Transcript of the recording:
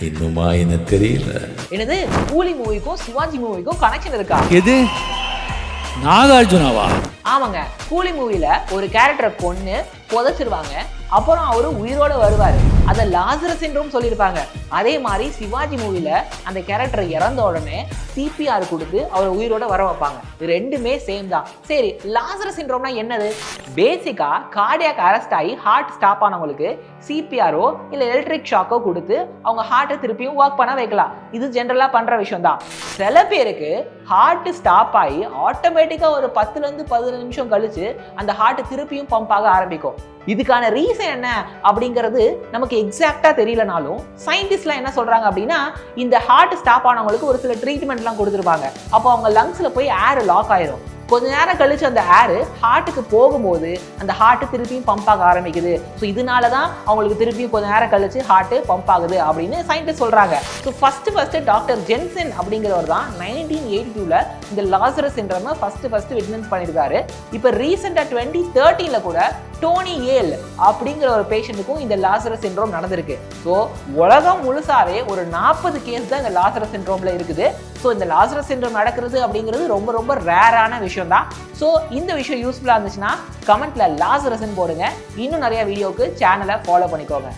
இன்னுமா என்ன தெரியல. என்னது கூலி மூவிக்கும் சிவாஜி மூவிக்கும் கனெக்ஷன் இருக்கா? எது நாகார்ஜுனாவா? ஆமாங்க, கூலி மூவில ஒரு கேரக்டரை கொன்னு புதைச்சிருவாங்க, அப்புறம் அவரு உயிரோட வருவாரு. அதை லாசரஸ் சிண்ட்ரோம் சொல்லியிருப்பாங்க. அதே மாதிரி சிவாஜி மூவில அந்த கேரக்டர் இறந்த உடனே சிபிஆர் கொடுத்து அவரை உயிரோட வர வைப்பாங்க. ரெண்டுமே சேம் தான். சரி, லாசரஸ் சிண்ட்ரோம்னா என்னது? பேசிக்கா கார்டியாக் அரெஸ்ட் ஆகி ஹார்ட் ஸ்டாப் ஆனவங்களுக்கு சிபிஆரோ இல்ல எலக்ட்ரிக் ஷாக்கோ கொடுத்து அவங்க ஹார்ட்டை திருப்பியும் ஒர்க் பண்ண வைக்கலாம். இது ஜென்ரலா பண்ற விஷயம் தான். சில பேருக்கு ஹார்ட் ஸ்டாப் ஆகி ஆட்டோமேட்டிக்கா ஒரு 10-15 நிமிஷம் கழிச்சு அந்த ஹார்ட் திருப்பியும் பம்ப் ஆக ஆரம்பிக்கும். இதுக்கான ரீசன் என்ன அப்படிங்கிறது நமக்கு எக்ஸாக்டா தெரியலனாலும் சயின்டிஸ்ட்லாம் என்ன சொல்றாங்க அப்படின்னா, இந்த ஹார்ட் ஸ்டாப் ஆனவங்களுக்கு ஒரு சில ட்ரீட்மெண்ட்லாம் கொடுத்துருப்பாங்க. அப்போ அவங்க லங்ஸ்ல போய் ஏர் லாக் ஆயிரும். கொஞ்ச நேரம் கழிச்சு அந்த ஏர் ஹார்ட்டுக்கு போகும்போது அந்த ஹார்ட் திருப்பியும் பம்ப் ஆக ஆரம்பிக்குது. ஸோ இதனால தான் அவங்களுக்கு திருப்பியும் கொஞ்ச நேரம் கழிச்சு ஹார்ட் பம்ப் ஆகுது அப்படின்னு சயின்டிஸ்ட் சொல்றாங்க. ஸோ ஃபர்ஸ்ட் டாக்டர் ஜென்சன் அப்படிங்கிறவர் தான் 1982ல இந்த லாசரஸ் சிண்ட்ரோமை ஃபர்ஸ்ட் விட்னஸ் பண்ணியிருக்காரு. இப்போ ரீசெண்டா 2013ல கூட டோனி ஏல் அப்படிங்கிற ஒரு பேஷண்ட்டுக்கும் இந்த லாசரஸ் சிண்ட்ரோம் நடந்திருக்கு. ஸோ உலகம் முழுசாவே ஒரு 40 கேஸ் தான் இந்த லாசரஸ் சிண்ட்ரோம்ல இருக்குது. ஸோ இந்த லாசரஸ் சிண்ட்ரோம் நடக்கிறது அப்படிங்கிறது ரொம்ப ரொம்ப ரேரான விஷயம் தான். ஸோ இந்த விஷயம் யூஸ்ஃபுல்லாக இருந்துச்சுன்னா கமெண்ட்ல லாசரஸ்ன்னு போடுங்க. இன்னும் நிறைய வீடியோக்கு சேனலை ஃபாலோ பண்ணிக்கோங்க.